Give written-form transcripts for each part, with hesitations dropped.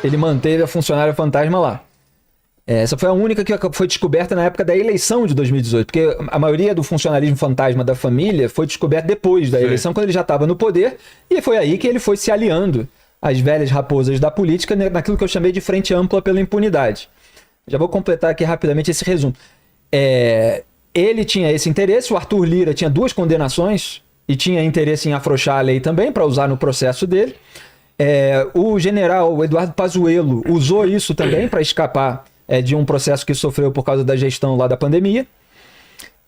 ele manteve a funcionária fantasma lá. Essa foi a única que foi descoberta na época da eleição de 2018, porque a maioria do funcionarismo fantasma da família foi descoberto depois da eleição, quando ele já estava no poder, e foi aí que ele foi se aliando às velhas raposas da política, naquilo que eu chamei de frente ampla pela impunidade. Já vou completar aqui rapidamente esse resumo. Ele tinha esse interesse, o Arthur Lira tinha 2 condenações e tinha interesse em afrouxar a lei também para usar no processo dele. O general Eduardo Pazuello usou isso também para escapar de um processo que sofreu por causa da gestão lá da pandemia.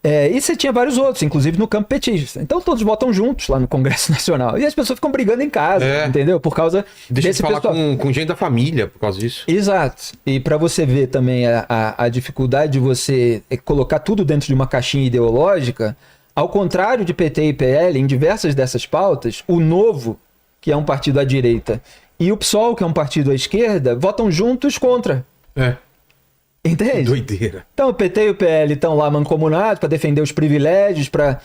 E você tinha vários outros, inclusive no campo petista. Então todos votam juntos lá no Congresso Nacional. E as pessoas ficam brigando em casa, entendeu? Por causa Deixa desse de falar pessoal. com gente da família por causa disso. Exato. E para você ver também a dificuldade de você colocar tudo dentro de uma caixinha ideológica, ao contrário de PT e PL, em diversas dessas pautas, o Novo, que é um partido à direita, e o PSOL, que é um partido à esquerda, votam juntos contra. Entende? Doideira. Então o PT e o PL estão lá mancomunados para defender os privilégios, para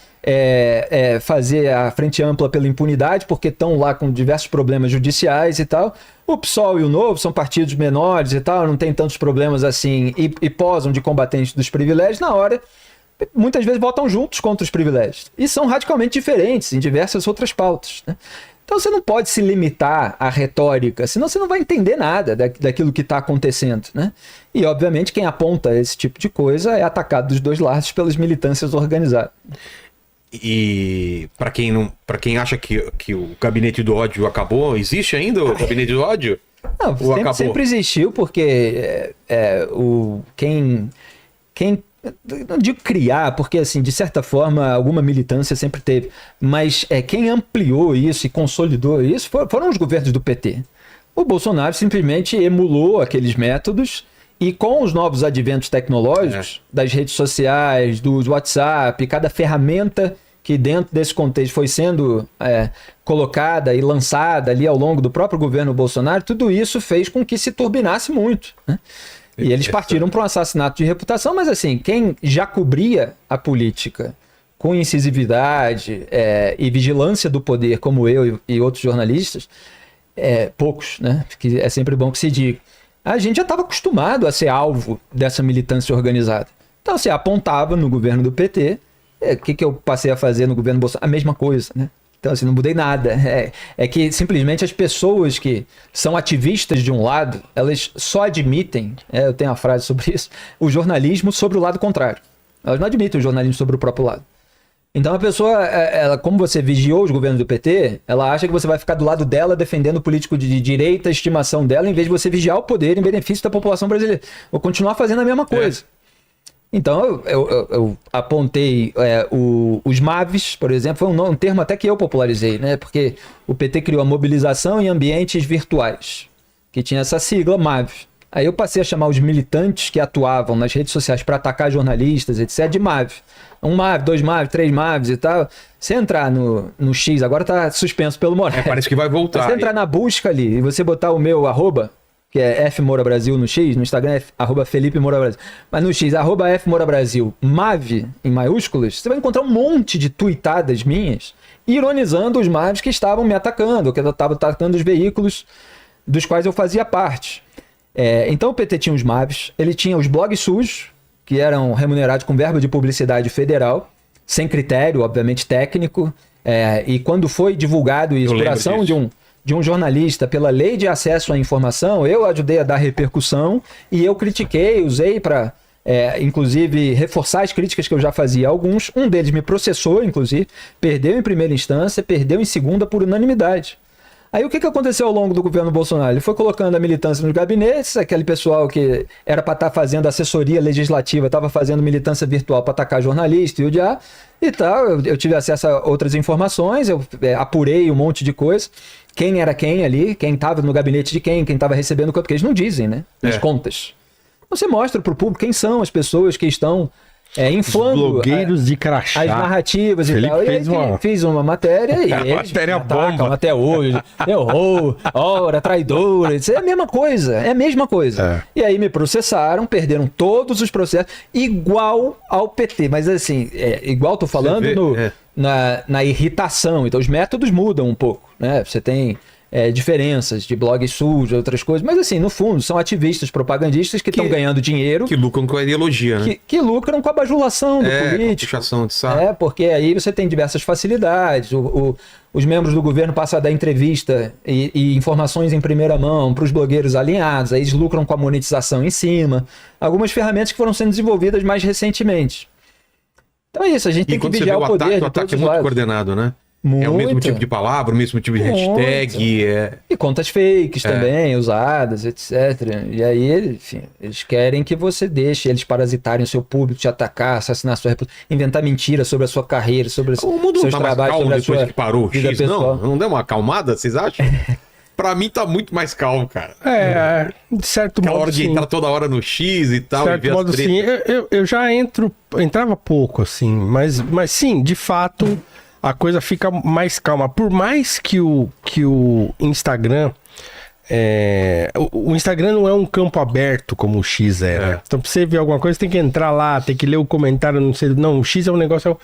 fazer a frente ampla pela impunidade, porque estão lá com diversos problemas judiciais e tal. O PSOL e o Novo são partidos menores e tal, não tem tantos problemas assim e posam de combatentes dos privilégios. Na hora, muitas vezes votam juntos contra os privilégios. E são radicalmente diferentes em diversas outras pautas, né? Então você não pode se limitar à retórica, senão você não vai entender nada daquilo que está acontecendo, né? E, obviamente, quem aponta esse tipo de coisa é atacado dos 2 lados pelas militâncias organizadas. E para quem acha que o gabinete do ódio acabou, existe ainda o gabinete do ódio? Não, sempre existiu, porque quem não digo criar, porque assim, de certa forma, alguma militância sempre teve, mas quem ampliou isso e consolidou isso foram os governos do PT. O Bolsonaro simplesmente emulou aqueles métodos e com os novos adventos tecnológicos, das redes sociais, do WhatsApp, cada ferramenta que dentro desse contexto foi sendo colocada e lançada ali ao longo do próprio governo Bolsonaro, tudo isso fez com que se turbinasse muito, né? E eles partiram para um assassinato de reputação, mas assim, quem já cobria a política com incisividade e vigilância do poder, como eu e outros jornalistas, poucos, né? Que é sempre bom que se diga. A gente já estava acostumado a ser alvo dessa militância organizada. Então, você apontava no governo do PT, o que eu passei a fazer no governo Bolsonaro? A mesma coisa, né? Então, assim, não mudei nada. É que simplesmente as pessoas que são ativistas de um lado, elas só admitem, eu tenho uma frase sobre isso, o jornalismo sobre o lado contrário. Elas não admitem o jornalismo sobre o próprio lado. Então a pessoa, como você vigiou os governos do PT, ela acha que você vai ficar do lado dela defendendo o político de direita, a estimação dela, em vez de você vigiar o poder em benefício da população brasileira. Vou continuar fazendo a mesma coisa. Então, eu apontei os MAVs, por exemplo, foi um termo até que eu popularizei, né? Porque o PT criou a mobilização em ambientes virtuais, que tinha essa sigla MAV. Aí eu passei a chamar os militantes que atuavam nas redes sociais para atacar jornalistas, etc., de MAV. 1 MAV, 2 MAV, 3 MAVs e tal. Se entrar no X, agora tá suspenso pelo Moraes. Parece que vai voltar. Se você entrar na busca ali e você botar o meu @, que é F Moura Brasil no X, no Instagram é @Felipe Moura Brasil. Mas no X, @F Moura Brasil, MAV em maiúsculas, você vai encontrar um monte de tuitadas minhas ironizando os MAVs que estavam me atacando, que eu estava atacando os veículos dos quais eu fazia parte. Então o PT tinha os MAVs, ele tinha os blogs sujos, que eram remunerados com verba de publicidade federal, sem critério, obviamente, técnico, e quando foi divulgado isso por ação de um jornalista pela lei de acesso à informação, eu ajudei a dar repercussão e eu critiquei, usei para, inclusive, reforçar as críticas que eu já fazia a alguns. Um deles me processou, inclusive, perdeu em primeira instância, perdeu em segunda por unanimidade. Aí o que aconteceu ao longo do governo Bolsonaro? Ele foi colocando a militância nos gabinetes, aquele pessoal que era para estar fazendo assessoria legislativa, estava fazendo militância virtual para atacar jornalista e o diabo e tal. Eu tive acesso a outras informações, eu apurei um monte de coisa. Quem era quem ali, quem estava no gabinete de quem estava recebendo quanto, porque eles não dizem, né? As contas. Você mostra para o público quem são as pessoas que estão inflando blogueiros de crachá. As narrativas e tal. Fiz uma matéria e eles matéria bomba até hoje. Errou, ora, traidora. Isso é a mesma coisa. É a mesma coisa. E aí me processaram, perderam todos os processos, igual ao PT. Mas assim, igual tô falando na irritação. Então os métodos mudam um pouco, né? Você tem diferenças de blogs sujos, outras coisas, mas assim, no fundo, são ativistas propagandistas que estão ganhando dinheiro. Que lucram com a ideologia, né? Que lucram com a bajulação do político. Com a puxação de saco. Porque aí você tem diversas facilidades. Os membros do governo passam a dar entrevista e informações em primeira mão para os blogueiros alinhados, aí eles lucram com a monetização em cima. Algumas ferramentas que foram sendo desenvolvidas mais recentemente. Então é isso, a gente tem que vigiar o poder de todos os lados. O ataque é muito coordenado, né? Muito. É o mesmo tipo de palavra, o mesmo tipo de hashtag. E contas fakes também, usadas, etc. E aí, enfim, eles querem que você deixe eles parasitarem o seu público, te atacar, assassinar a sua reputação, inventar mentiras sobre a sua carreira, sobre o mundo seus não tá trabalhos, mais calmo sobre a depois sua que parou o vida X, pessoal. não deu uma acalmada, vocês acham? Pra mim tá muito mais calmo, cara. De certo Aquela modo, hora de entrar toda hora no X e tal. De certo modo, sim. Eu já entrava pouco, assim, mas sim, de fato, a coisa fica mais calma. Por mais que o Instagram... O Instagram não é um campo aberto como o X era. Então, pra você ver alguma coisa, você tem que entrar lá, tem que ler o comentário, não sei. Não, o X é um negócio,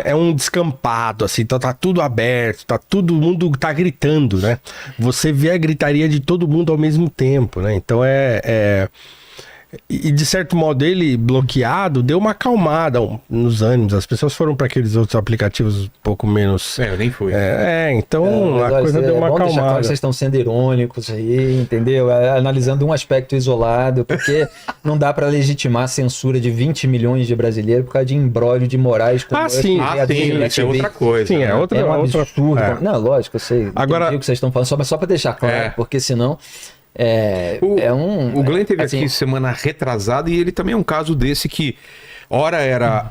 é um descampado, assim, então tá tudo aberto, todo mundo tá gritando, né? Você vê a gritaria de todo mundo ao mesmo tempo, né? Então E de certo modo ele bloqueado deu uma acalmada nos ânimos. As pessoas foram para aqueles outros aplicativos um pouco menos. Eu nem fui. Então a coisa deu uma acalmada. Claro que vocês estão sendo irônicos aí, entendeu? Analisando um aspecto isolado, porque não dá para legitimar a censura de 20 milhões de brasileiros por causa de imbróglio de morais. Sim, isso é outra coisa. Sim, é outra absurdo. Não, lógico, eu sei. Agora, o que vocês estão falando, só para deixar claro, porque senão. O Glenn teve assim, aqui semana retrasada e ele também é um caso desse que ora era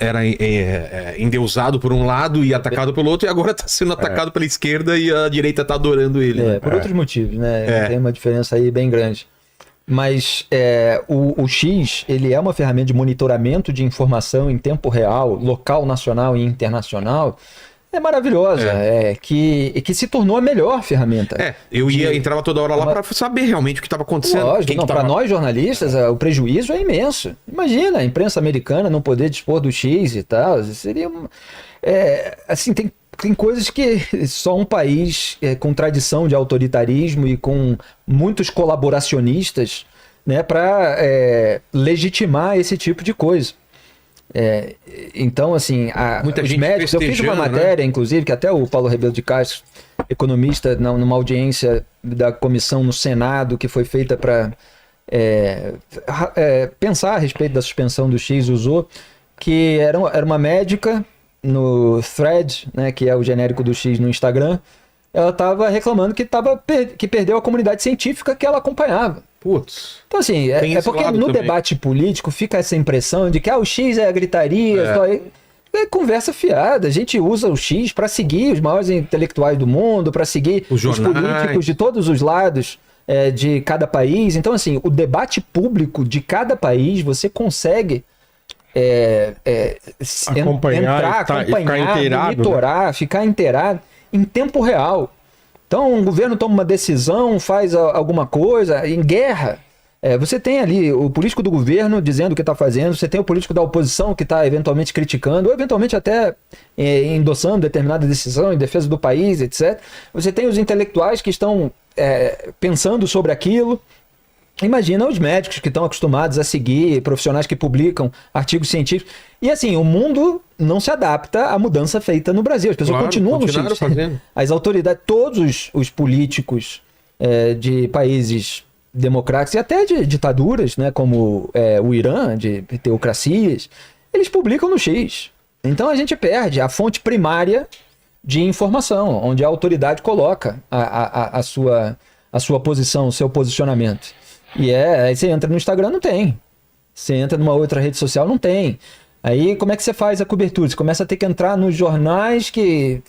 endeusado por um lado e atacado pelo outro, e agora está sendo atacado pela esquerda e a direita está adorando ele. Por outros motivos, né? Tem uma diferença aí bem grande. Mas o X, ele é uma ferramenta de monitoramento de informação em tempo real, local, nacional e internacional. É maravilhosa, que se tornou a melhor ferramenta. Entrava toda hora lá para saber realmente o que estava acontecendo. Lógico, para nós jornalistas, o prejuízo é imenso. Imagina a imprensa americana não poder dispor do X e tal. Seria assim, tem coisas que só um país com tradição de autoritarismo e com muitos colaboracionistas, né, para legitimar esse tipo de coisa. Então, assim, os médicos, eu fiz uma matéria, inclusive, que até o Paulo Rebelo de Castro, economista, numa audiência da comissão no Senado, que foi feita para pensar a respeito da suspensão do X, usou, que era uma médica no Thread, né, que é o genérico do X no Instagram. Ela estava reclamando que perdeu a comunidade científica que ela acompanhava. Putz. Então, assim, porque no debate político fica essa impressão de que o X é a gritaria. É conversa fiada. A gente usa o X para seguir os maiores intelectuais do mundo, para seguir os políticos de todos os lados de cada país. Então, assim, o debate público de cada país, você consegue acompanhar, monitorar, ficar inteirado em tempo real. Então, o governo toma uma decisão, faz alguma coisa, em guerra. Você tem ali o político do governo dizendo o que está fazendo, você tem o político da oposição que está eventualmente criticando, ou eventualmente até endossando determinada decisão em defesa do país, etc. Você tem os intelectuais que estão pensando sobre aquilo. Imagina os médicos que estão acostumados a seguir, profissionais que publicam artigos científicos. E assim, o mundo não se adapta à mudança feita no Brasil. As pessoas continuam no X. As autoridades, todos os políticos de países democráticos e até de ditaduras, né, como o Irã, de teocracias, eles publicam no X. Então a gente perde a fonte primária de informação, onde a autoridade coloca a sua posição, o seu posicionamento. E aí você entra no Instagram, não tem. Você entra numa outra rede social, não tem. Aí como é que você faz a cobertura? Você começa a ter que entrar nos jornais que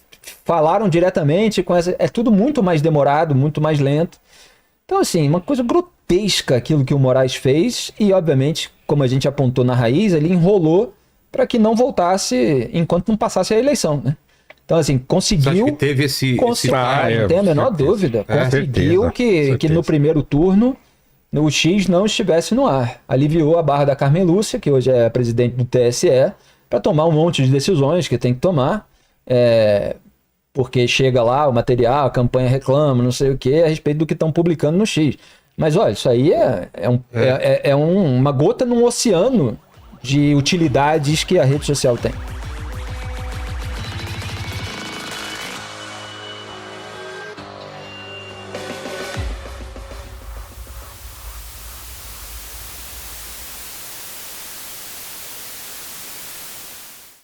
falaram diretamente com essa... É tudo muito mais demorado, muito mais lento. Então, assim, uma coisa grotesca aquilo que o Moraes fez e, obviamente, como a gente apontou na raiz, ele enrolou para que não voltasse enquanto não passasse a eleição, né? Então, assim, conseguiu... Você acha que teve esse... Não tem a menor dúvida. Conseguiu que no primeiro turno o X não estivesse no ar. Aliviou a barra da Carmen Lúcia, que hoje é presidente do TSE, para tomar um monte de decisões que tem que tomar, porque chega lá o material, a campanha reclama, não sei o que, a respeito do que estão publicando no X. Mas olha, isso aí é uma gota num oceano de utilidades que a rede social tem.